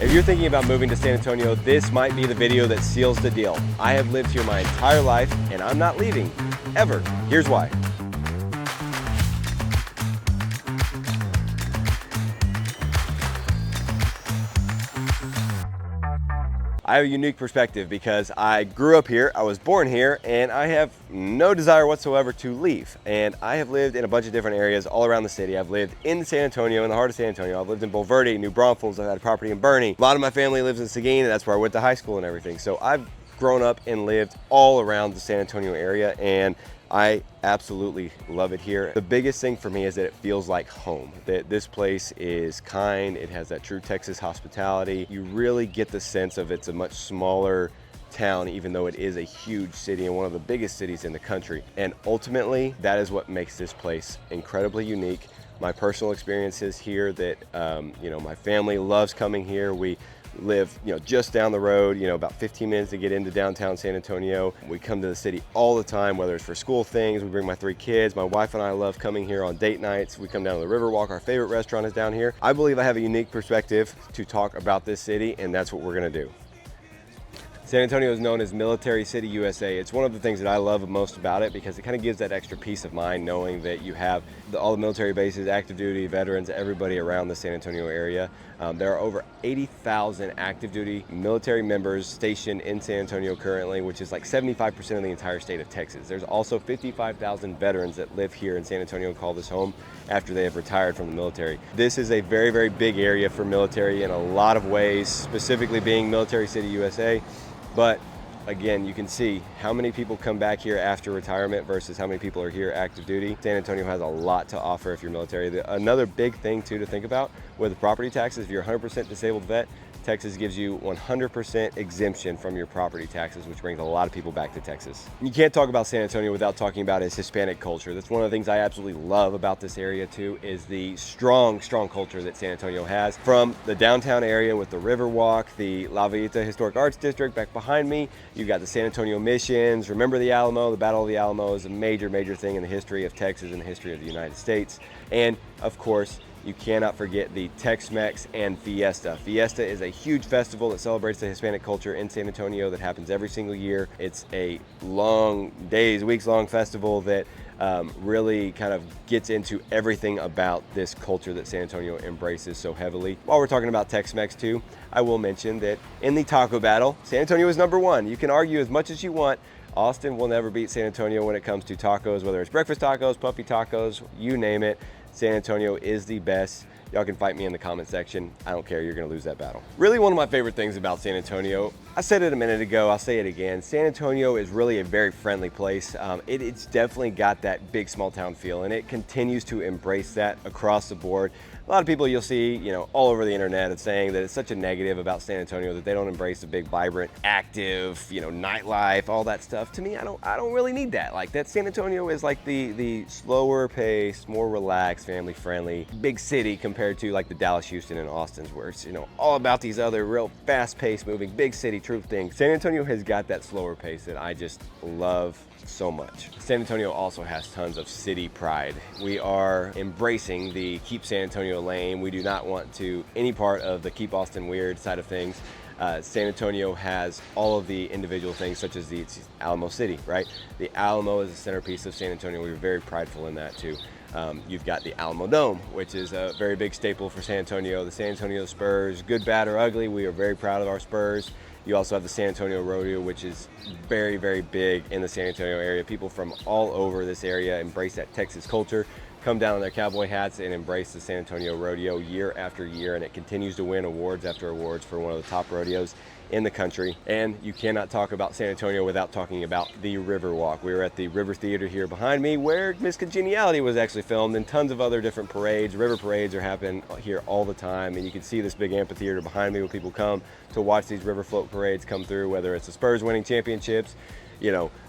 If you're thinking about moving to San Antonio, this might be the video that seals the deal. I have lived here my entire life and I'm not leaving, ever. Here's why. I have a unique perspective because I grew up here, I was born here, and I have no desire whatsoever to leave. And I have lived in a bunch of different areas all around the city. I've lived in San Antonio, in the heart of San Antonio. I've lived in Bulverde, New Braunfels. I've had a property in Boerne. A lot of my family lives in Seguin, and that's where I went to high school and everything. So I've grown up and lived all around the San Antonio area, and I absolutely love it here. The biggest thing for me is that it feels like home, that this place is kind, it has that true Texas hospitality. You really get the sense of it's a much smaller town, even though it is a huge city and one of the biggest cities in the country. And ultimately, that is what makes this place incredibly unique. My personal experiences here that, my family loves coming here. We live just down the road, about 15 minutes to get into downtown San Antonio. We come to the city all the time, whether it's for school things. We bring my 3 kids. My wife and I love coming here on date nights. We come down to the Riverwalk. Our favorite restaurant is down here. I believe I have a unique perspective to talk about this city, and that's what we're gonna do. San Antonio is known as Military City, USA. It's one of the things that I love most about it because it kind of gives that extra peace of mind knowing that you have all the military bases, active duty, veterans, everybody around the San Antonio area. There are over 80,000 active duty military members stationed in San Antonio currently, which is like 75% of the entire state of Texas. There's also 55,000 veterans that live here in San Antonio and call this home after they have retired from the military. This is a very, very big area for military in a lot of ways, specifically being Military City, USA. But again, you can see how many people come back here after retirement versus how many people are here active duty. San Antonio has a lot to offer if you're military. Another big thing too to think about with the property taxes, if you're 100% disabled vet, Texas gives you 100% exemption from your property taxes, which brings a lot of people back to Texas. You can't talk about San Antonio without talking about its Hispanic culture. That's one of the things I absolutely love about this area too, is the strong culture that San Antonio has. From the downtown area with the Riverwalk, the La Villita Historic Arts District back behind me, you've got the San Antonio Missions. Remember the Alamo? The Battle of the Alamo is a major thing in the history of Texas and the history of the United States. And of course, you cannot forget the Tex-Mex and Fiesta. Fiesta is a huge festival that celebrates the Hispanic culture in San Antonio that happens every single year. It's a long weeks-long festival that really kind of gets into everything about this culture that San Antonio embraces so heavily. While we're talking about Tex-Mex too, I will mention that in the taco battle, San Antonio is #1. You can argue as much as you want. Austin will never beat San Antonio when it comes to tacos, whether it's breakfast tacos, puffy tacos, you name it. San Antonio is the best. Y'all can fight me in the comment section. I don't care, you're gonna lose that battle. Really one of my favorite things about San Antonio, I said it a minute ago, I'll say it again, San Antonio is really a very friendly place. It's definitely got that big small town feel, and it continues to embrace that across the board. A lot of people you'll see, all over the internet saying that it's such a negative about San Antonio that they don't embrace the big, vibrant, active, nightlife, all that stuff. To me, I don't really need that. Like that San Antonio is like the slower paced, more relaxed, family friendly, big city compared to like the Dallas, Houston, and Austin's where it's, all about these other real fast paced moving, big city troop things. San Antonio has got that slower pace that I just love so much. San Antonio also has tons of city pride. We are embracing the Keep San Antonio lane. We do not want to any part of the Keep Austin Weird side of things. San Antonio has all of the individual things such as the Alamo City, right? The Alamo is the centerpiece of San Antonio. We're very prideful in that too. You've got the Alamo Dome, which is a very big staple for San Antonio. The San Antonio Spurs, good, bad, or ugly, we are very proud of our Spurs. You also have the San Antonio Rodeo, which is very, very big in the San Antonio area. People from all over this area embrace that Texas culture, come down in their cowboy hats and embrace the San Antonio Rodeo year after year, and it continues to win awards after awards for one of the top rodeos in the country. And you cannot talk about San Antonio without talking about the Riverwalk. We were at the River Theater here behind me where Miss Congeniality was actually filmed, and tons of other different parades. River parades are happening here all the time, and you can see this big amphitheater behind me where people come to watch these river float parades come through, whether it's the Spurs winning championships,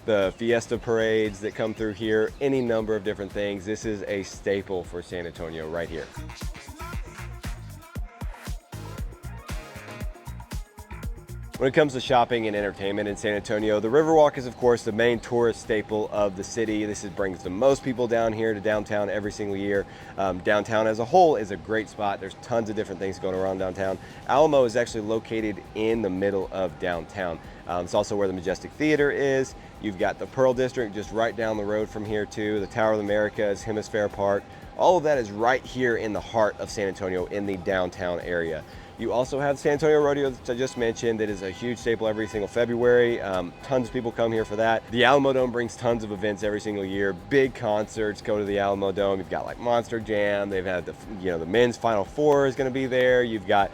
the Fiesta parades that come through here, any number of different things. This is a staple for San Antonio right here. When it comes to shopping and entertainment in San Antonio, the Riverwalk is of course the main tourist staple of the city. Brings the most people down here to downtown every single year. Downtown as a whole is a great spot. There's tons of different things going around downtown. Alamo is actually located in the middle of downtown. It's also where the Majestic Theater is. You've got the Pearl District just right down the road from here too. The Tower of the Americas, Hemisphere Park. All of that is right here in the heart of San Antonio in the downtown area. You also have San Antonio Rodeo, that I just mentioned, that is a huge staple every single February. Tons of people come here for that. The Alamo Dome brings tons of events every single year. Big concerts go to the Alamo Dome. You've got like Monster Jam. They've had the men's Final Four is going to be there. You've got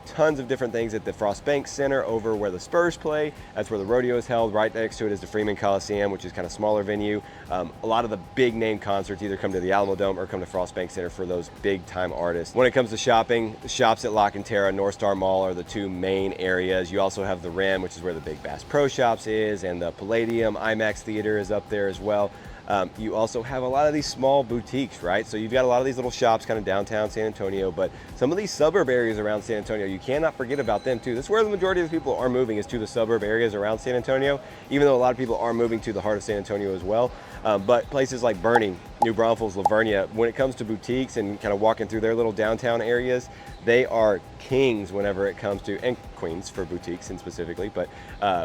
tons of different things at the Frost Bank Center over where the Spurs play. That's where the rodeo is held. Right next to it is the Freeman Coliseum, which is kind of smaller venue. A lot of the big name concerts either come to the Alamo Dome or come to Frost Bank Center for those big time artists. When it comes to shopping, the shops at La Cantera, North Star Mall are the two main areas. You also have the Rim, which is where the Big Bass Pro Shops is, and the Palladium IMAX Theater is up there as well. You also have a lot of these small boutiques, right? So you've got a lot of these little shops kind of downtown San Antonio, but some of these suburb areas around San Antonio, you cannot forget about them too. That's where the majority of the people are moving, is to the suburb areas around San Antonio, even though a lot of people are moving to the heart of San Antonio as well. But places like Boerne, New Braunfels, Lavernia, when it comes to boutiques and kind of walking through their little downtown areas, they are kings whenever it comes to, and queens for boutiques and specifically, but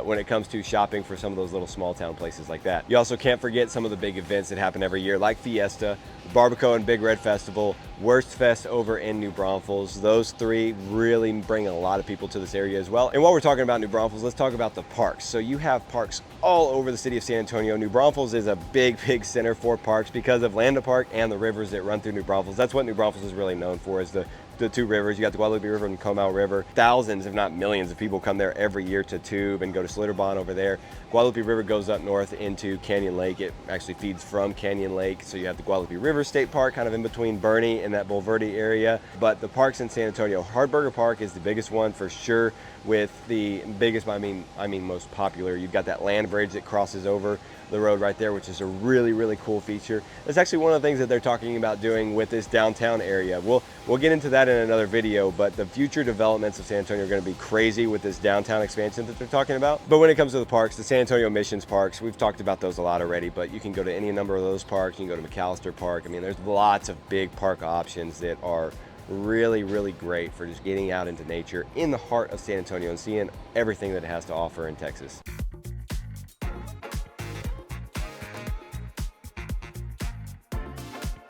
when it comes to shopping for some of those little small town places like that. You also can't forget some of the big events that happen every year, like Fiesta, Barbacoa and Big Red Festival, Wurst Fest over in New Braunfels. Those three really bring a lot of people to this area as well. And while we're talking about New Braunfels, let's talk about the parks. So you have parks all over the city of San Antonio. New Braunfels is a big center for parks because of Landa Park and the rivers that run through New Braunfels. That's what New Braunfels is really known for, is the two rivers. You got the Guadalupe River and Comal River. Thousands, if not millions, of people come there every year to tube and go to Schlitterbahn over there. Guadalupe River goes up north into Canyon Lake. It actually feeds from Canyon Lake. So you have the Guadalupe River State Park kind of in between Boerne and that Bulverde area. But the parks in San Antonio, Hardberger Park is the biggest one for sure, with the biggest, I mean most popular. You've got that land bridge that crosses over the road right there, which is a really cool feature. That's actually one of the things that they're talking about doing with this downtown area. We'll get into that in another video, but the future developments of San Antonio are going to be crazy with this downtown expansion that they're talking about. But when it comes to the parks, the San Antonio Missions parks, we've talked about those a lot already, but you can go to any number of those parks. You can go to McAllister Park. I mean, there's lots of big park options that are really great for just getting out into nature in the heart of San Antonio and seeing everything that it has to offer in Texas.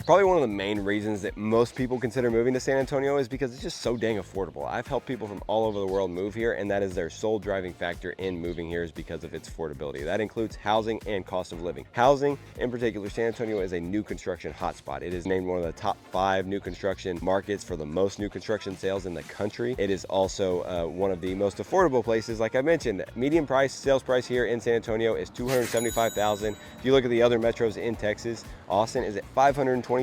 Probably one of the main reasons that most people consider moving to San Antonio is because it's just so dang affordable. I've helped people from all over the world move here, and that is their sole driving factor in moving here, is because of its affordability. That includes housing and cost of living. Housing, in particular, San Antonio is a new construction hotspot. It is named one of the top 5 new construction markets for the most new construction sales in the country. It is also one of the most affordable places. Like I mentioned, median sales price here in San Antonio is $275,000. If you look at the other metros in Texas, Austin is at $520,000,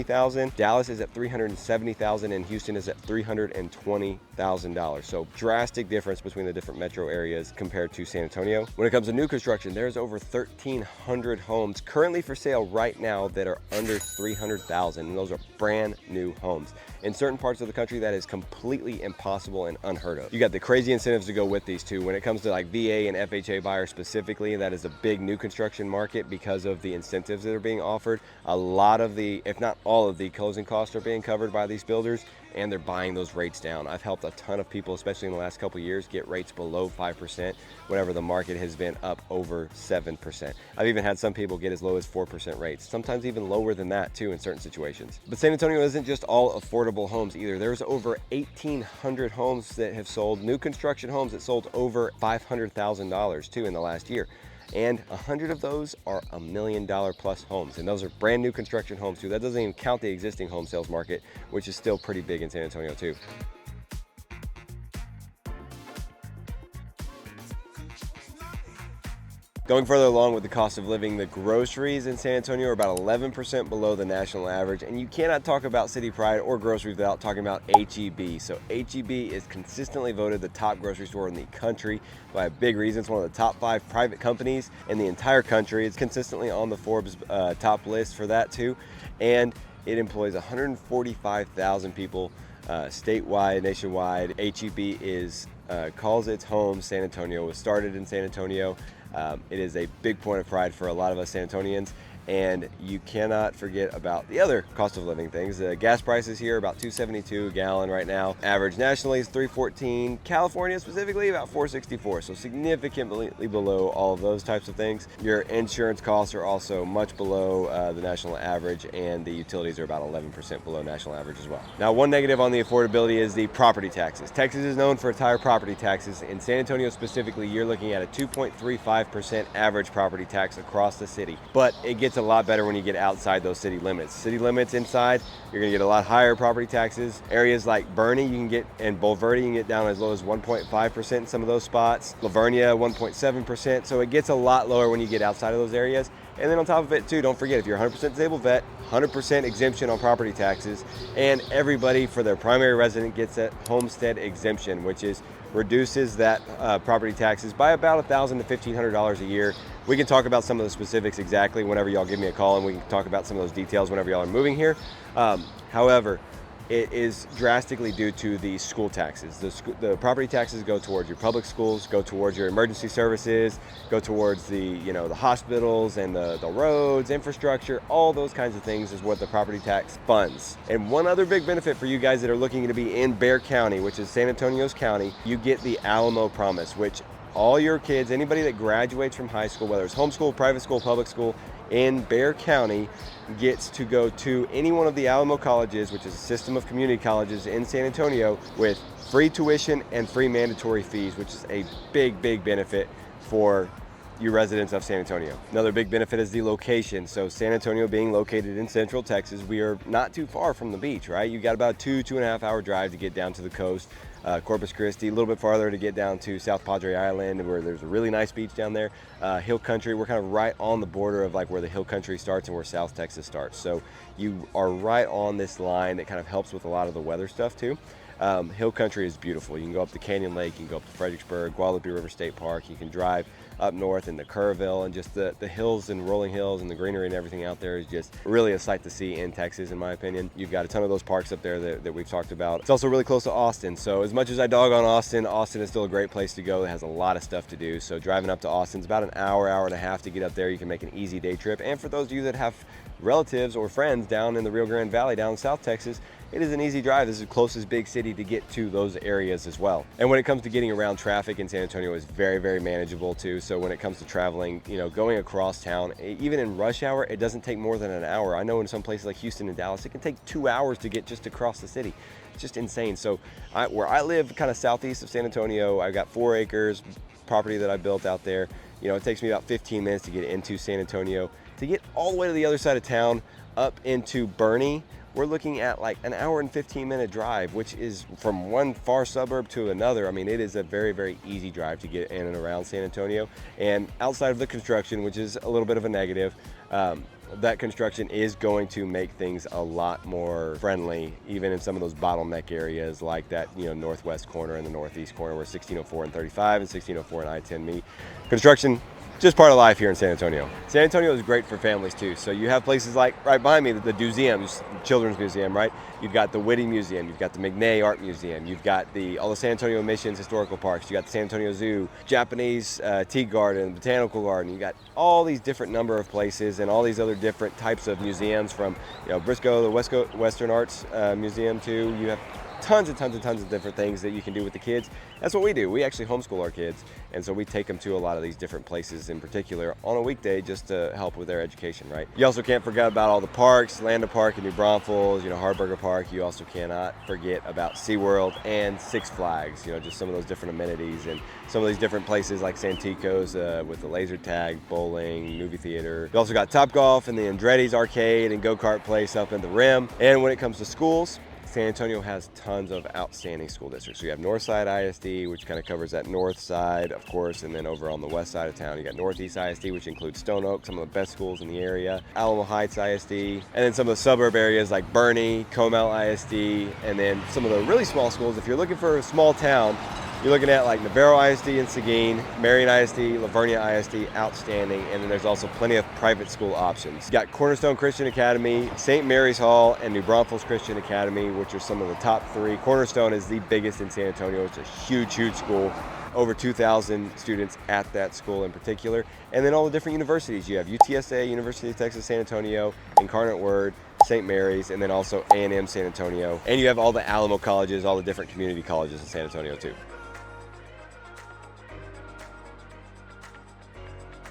Dallas is at $370,000, and Houston is at $320,000. So drastic difference between the different metro areas compared to San Antonio. When it comes to new construction, there's over 1,300 homes currently for sale right now that are under $300,000, and those are brand new homes. In certain parts of the country, that is completely impossible and unheard of. You got the crazy incentives to go with these too. When it comes to like VA and FHA buyers specifically, that is a big new construction market because of the incentives that are being offered. A lot of the, if not all of the closing costs are being covered by these builders, and they're buying those rates down. I've helped a ton of people, especially in the last couple of years, get rates below 5% whenever the market has been up over 7%. I've even had some people get as low as 4% rates, sometimes even lower than that too in certain situations. But San Antonio isn't just all affordable homes either. There's over 1,800 homes that have sold, new construction homes that sold over $500,000 too in the last year. And 100 of those are $1 million plus homes, and those are brand new construction homes too. That doesn't even count the existing home sales market, which is still pretty big in San Antonio too. Going further along with the cost of living, the groceries in San Antonio are about 11% below the national average, and you cannot talk about City Pride or groceries without talking about H-E-B. So H-E-B is consistently voted the top grocery store in the country by a big reason. It's one of the top 5 private companies in the entire country. It's consistently on the Forbes top list for that too, and it employs 145,000 people statewide, nationwide. H-E-B is calls its home San Antonio. It was started in San Antonio. It is a big point of pride for a lot of us San Antonians. And you cannot forget about the other cost of living things. The gas prices here are about $2.72 a gallon right now. Average nationally is $3.14. California specifically about $4.64. So significantly below all of those types of things. Your insurance costs are also much below the national average, and the utilities are about 11% below national average as well. Now, one negative on the affordability is the property taxes. Texas is known for its higher property taxes. In San Antonio specifically, you're looking at a 2.35% average property tax across the city. But it gets a lot better when you get outside those city limits. City limits inside, you're gonna get a lot higher property taxes. Areas like Bernie, you can get, and Bulverde, you can get down as low as 1.5% in some of those spots. La Vernia, 1.7%. So it gets a lot lower when you get outside of those areas. And then on top of it too, don't forget, if you're 100% disabled vet, 100% exemption on property taxes, and everybody for their primary resident gets that homestead exemption, which is reduces that property taxes by about $1,000 to $1,500 a year. We can talk about some of the specifics exactly whenever y'all give me a call, and we can talk about some of those details whenever y'all are moving here. However, it is drastically due to the school taxes. The property taxes go towards your public schools, go towards your emergency services, go towards the hospitals and the roads, infrastructure, all those kinds of things is what the property tax funds. And one other big benefit for you guys that are looking to be in Bexar County, which is San Antonio's county, you get the Alamo Promise, which all your kids, anybody that graduates from high school, whether it's homeschool, private school, public school, in Bexar County, gets to go to any one of the Alamo colleges, which is a system of community colleges in San Antonio, with free tuition and free mandatory fees, which is a big benefit for you residents of San Antonio. Another big benefit is the location. So San Antonio being located in Central Texas, we are not too far from the beach, right? You got about 2.5 hour drive to get down to the coast. Corpus Christi, a little bit farther to get down to South Padre Island, where there's a really nice beach down there. Hill Country, we're kind of right on the border of like where the Hill Country starts and where South Texas starts. So you are right on this line that kind of helps with a lot of the weather stuff too. Hill Country is beautiful. You can go up to Canyon Lake, you can go up to Fredericksburg, Guadalupe River State Park, you can drive up north into Kerrville, and just the hills and rolling hills and the greenery and everything out there is just really a sight to see in Texas, in my opinion. You've got a ton of those parks up there that we've talked about. It's also really close to Austin. So as much as I dog on Austin, Austin is still a great place to go. It has a lot of stuff to do. So driving up to Austin's about an hour and a half to get up there. You can make an easy day trip. And for those of you that have relatives or friends down in the Rio Grande Valley, down in South Texas, it is an easy drive. This is the closest big city to get to those areas as well. And when it comes to getting around, traffic in San Antonio is very manageable too. So when it comes to traveling, going across town, even in rush hour, it doesn't take more than an hour. I know in some places like Houston and Dallas, it can take 2 hours to get just across the city. It's just insane. So where I live, kind of southeast of San Antonio, I've got 4 acres property that I built out there. It takes me about 15 minutes to get into San Antonio. To get all the way to the other side of town, up into Bernie, we're looking at like an hour and 15-minute drive, which is from one far suburb to another. I mean, it is a very easy drive to get in and around San Antonio. And outside of the construction, which is a little bit of a negative, that construction is going to make things a lot more friendly, even in some of those bottleneck areas like that, northwest corner and the northeast corner where 1604 and 35 and 1604 and I-10 meet. Construction, just part of life here in San Antonio. San Antonio is great for families too. So you have places like right behind me, the Museums, Children's Museum, right? You've got the Whitty Museum, you've got the McNay Art Museum, you've got all the San Antonio Missions historical parks, you got the San Antonio Zoo, Japanese tea garden, botanical garden. You got all these different number of places and all these other different types of museums, from Briscoe, the Western Arts Museum too. You have tons of different things that you can do with the kids. That's what we do. We actually homeschool our kids, and so we take them to a lot of these different places in particular on a weekday just to help with their education, right? You also can't forget about all the parks, Landa Park in New Braunfels, Hardburger Park. You also cannot forget about SeaWorld and Six Flags, just some of those different amenities and some of these different places like Santikos with the laser tag, bowling, movie theater. You also got Topgolf and the Andretti's arcade and go-kart place up in the Rim. And when it comes to schools, San Antonio has tons of outstanding school districts. So you have Northside ISD, which kind of covers that north side, of course, and then over on the west side of town, you got Northeast ISD, which includes Stone Oak, some of the best schools in the area, Alamo Heights ISD, and then some of the suburb areas like Bernie, Comel ISD, and then some of the really small schools. If you're looking for a small town, You're looking at like Navarro ISD in Seguin, Marion ISD, Lavernia ISD, outstanding, and then there's also plenty of private school options. You got Cornerstone Christian Academy, St. Mary's Hall, and New Braunfels Christian Academy, which are some of the top three. Cornerstone is the biggest in San Antonio. It's a huge, huge school. Over 2,000 students at that school in particular. And then all the different universities. You have UTSA, University of Texas San Antonio, Incarnate Word, St. Mary's, and then also A&M San Antonio. And you have all the Alamo colleges, all the different community colleges in San Antonio too.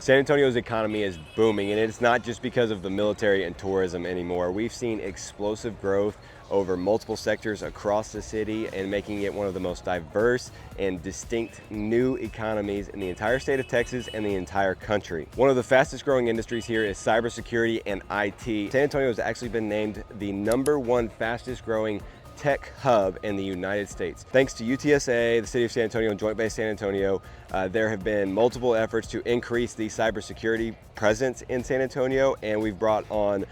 San Antonio's economy is booming, and it's not just because of the military and tourism anymore. We've seen explosive growth over multiple sectors across the city and making it one of the most diverse and distinct new economies in the entire state of Texas and the entire country. One of the fastest growing industries here is cybersecurity and IT. San Antonio has actually been named the #1 fastest growing tech hub in the United States. Thanks to UTSA, the City of San Antonio, and Joint Base San Antonio, there have been multiple efforts to increase the cybersecurity presence in San Antonio, and we've brought on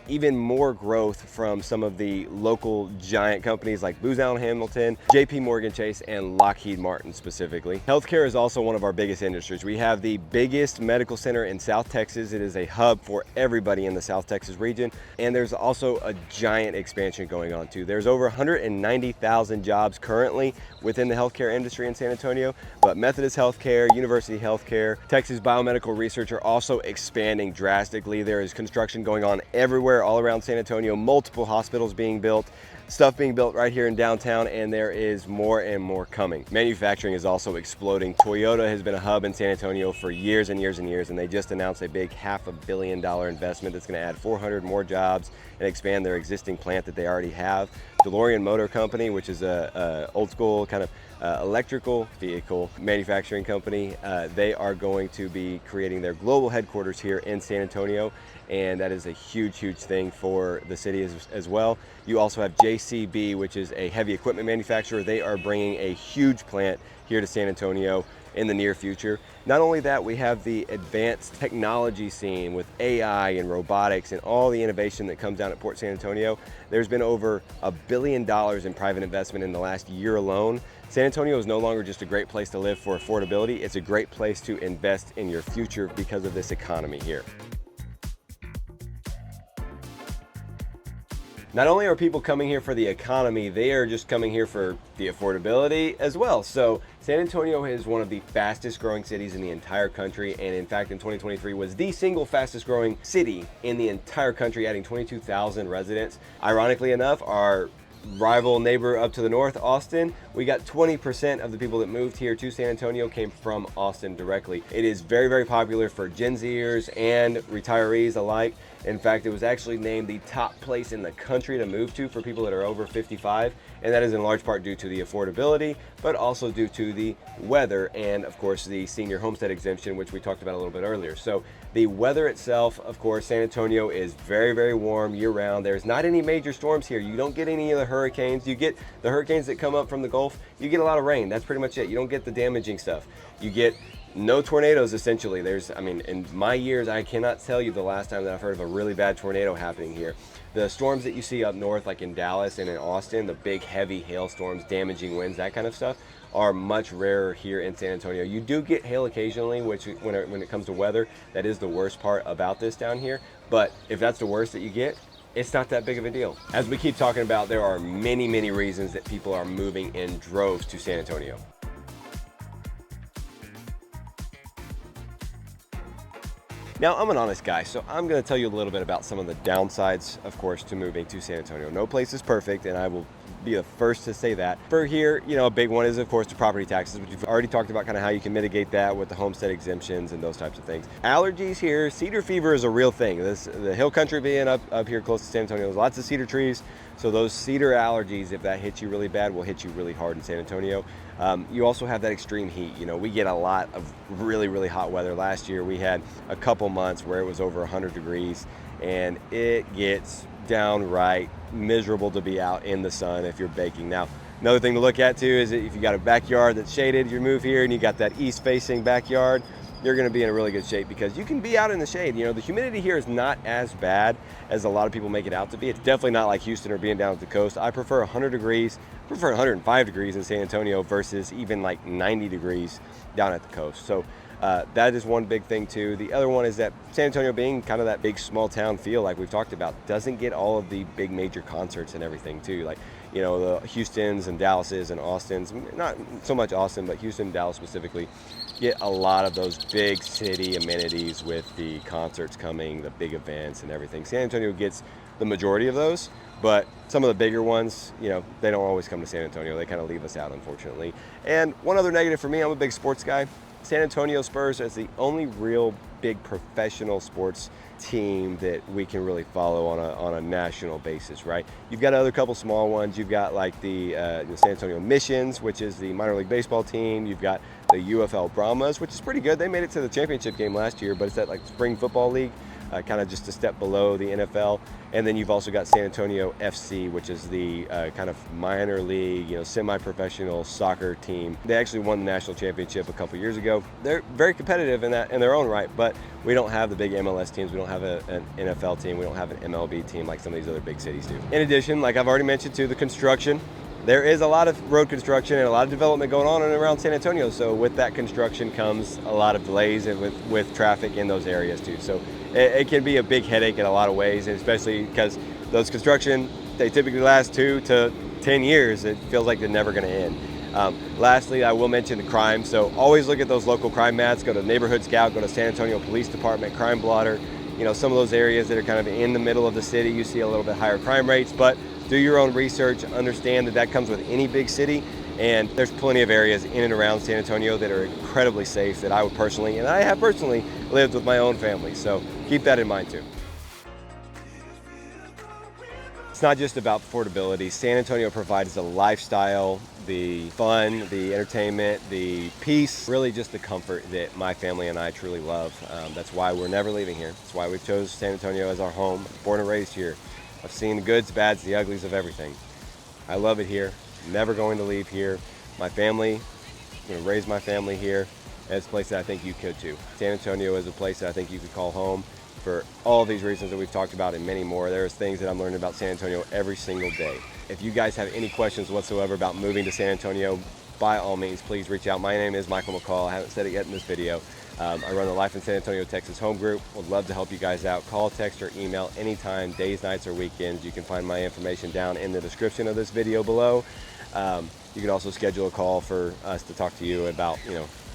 even more growth from some of the local giant companies like Booz Allen Hamilton, JP Morgan Chase, and Lockheed Martin specifically. Healthcare is also one of our biggest industries. We have the biggest medical center in South Texas. It is a hub for everybody in the South Texas region, and there's also a giant expansion going on too. There's over 190,000 jobs currently within the healthcare industry in San Antonio, but Methodist Healthcare, University Healthcare, Texas Biomedical Research are also expanding drastically. There is construction going on everywhere all around San Antonio, multiple hospitals being built, stuff being built right here in downtown, and there is more and more coming. Manufacturing is also exploding. Toyota has been a hub in San Antonio for years and years and years, and they just announced a big $500 million investment that's going to add 400 more jobs and expand their existing plant that they already have. DeLorean Motor Company, which is a old school kind of electrical vehicle manufacturing company, they are going to be creating their global headquarters here in San Antonio, and that is a huge, huge thing for the city as well. You also have JCB, which is a heavy equipment manufacturer. They are bringing a huge plant here to San Antonio in the near future. Not only that, we have the advanced technology scene with AI and robotics and all the innovation that comes down at Port San Antonio. There's been over $1 billion in private investment in the last year alone. San Antonio is no longer just a great place to live for affordability, it's a great place to invest in your future because of this economy here. Not only are people coming here for the economy, they are just coming here for the affordability as well. So San Antonio is one of the fastest growing cities in the entire country, and in fact in 2023 was the single fastest growing city in the entire country, adding 22,000 residents. Ironically enough, our rival neighbor up to the north, Austin, we got 20% of the people that moved here to San Antonio came from Austin directly. It is very, very popular for Gen Zers and retirees alike. In fact, it was actually named the top place in the country to move to for people that are over 55, and that is in large part due to the affordability, but also due to the weather and, of course, the senior homestead exemption, which we talked about a little bit earlier. So the weather itself, of course, San Antonio is very, very warm year-round. There's not any major storms here. You don't get any of the hurricanes. You get the hurricanes that come up from the Gulf. You get a lot of rain. That's pretty much it. You don't get the damaging stuff. You get no tornadoes, essentially. In my years, I cannot tell you the last time that I've heard of a really bad tornado happening here. The storms that you see up north, like in Dallas and in Austin, the big heavy hailstorms, damaging winds, that kind of stuff, are much rarer here in San Antonio. You do get hail occasionally, which when it comes to weather, that is the worst part about this down here. But if that's the worst that you get, it's not that big of a deal. As we keep talking about, there are many, many reasons that people are moving in droves to San Antonio. Now, I'm an honest guy, so I'm going to tell you a little bit about some of the downsides, of course, to moving to San Antonio. No place is perfect, and I will be the first to say that. For here, a big one is, of course, the property taxes, which we've already talked about, kind of how you can mitigate that with the homestead exemptions and those types of things. Allergies here, cedar fever is a real thing. The hill country being up here close to San Antonio, there's lots of cedar trees, so those cedar allergies, if that hits you really bad, will hit you really hard in San Antonio. You also have that extreme heat. We get a lot of really, really hot weather. Last year, we had a couple months where it was over 100 degrees, and it gets downright miserable to be out in the sun if you're baking. Now, another thing to look at too is if you got a backyard that's shaded, you move here and you got that east-facing backyard, you're going to be in a really good shape because you can be out in the shade. The humidity here is not as bad as a lot of people make it out to be. It's definitely not like Houston or being down at the coast. I prefer 100 degrees prefer 105 degrees in San Antonio versus even like 90 degrees down at the coast. So that is one big thing too. The other one is that San Antonio, being kind of that big small town feel like we've talked about, doesn't get all of the big major concerts and everything too. Like, you know, the Houstons and Dallases and Austins, not so much Austin, but Houston and Dallas specifically, get a lot of those big city amenities with the concerts coming, the big events and everything. San Antonio gets the majority of those, but some of the bigger ones, you know, they don't always come to San Antonio. They kind of leave us out, unfortunately. And one other negative for me, I'm a big sports guy. San Antonio Spurs is the only real big professional sports team that we can really follow on a national basis, right? You've got other couple small ones. You've got like the San Antonio Missions, which is the minor league baseball team. You've got the UFL Brahmas, which is pretty good. They made it to the championship game last year, but it's that like spring football league, kind of just a step below the NFL. And then you've also got San Antonio FC, which is the kind of minor league, you know, semi-professional soccer team. They actually won the national championship a couple years ago. They're very competitive in their own right, but we don't have the big MLS teams. We don't have an NFL team. We don't have an MLB team like some of these other big cities do. In addition, like I've already mentioned too, the construction. There is a lot of road construction and a lot of development going on and around San Antonio. So with that construction comes a lot of delays and with traffic in those areas too. So it can be a big headache in a lot of ways, and especially because those construction, they typically last 2 to 10 years. It feels like they're never going to end. Lastly, I will mention the crime. So always look at those local crime mats. Go to Neighborhood Scout, go to San Antonio Police Department, Crime Blotter. You know, some of those areas that are kind of in the middle of the city, you see a little bit higher crime rates, but do your own research. Understand that that comes with any big city. And there's plenty of areas in and around San Antonio that are incredibly safe that I would personally, and I have personally lived with my own family. So keep that in mind too. It's not just about affordability. San Antonio provides the lifestyle, the fun, the entertainment, the peace, really just the comfort that my family and I truly love. That's why we're never leaving here. That's why we've chose San Antonio as our home. Born and raised here. I've seen the goods, bads, the uglies of everything. I love it here. Never going to leave here. My family, raised my family here. And it's a place that I think you could too. San Antonio is a place that I think you could call home for all these reasons that we've talked about and many more. There's things that I'm learning about San Antonio every single day. If you guys have any questions whatsoever about moving to San Antonio, by all means, please reach out. My name is Michael McCall. I haven't said it yet in this video. I run the Life in San Antonio, Texas home group. Would love to help you guys out. Call, text, or email anytime, days, nights, or weekends. You can find my information down in the description of this video below. You can also schedule a call for us to talk to you about,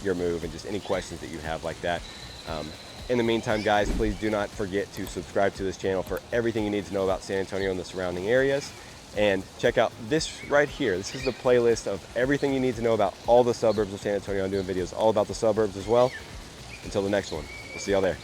your move and just any questions that you have like that. In the meantime, guys, please do not forget to subscribe to this channel for everything you need to know about San Antonio and the surrounding areas. And check out this right here. This is the playlist of everything you need to know about all the suburbs of San Antonio. I'm doing videos all about the suburbs as well. Until the next one, we'll see y'all there.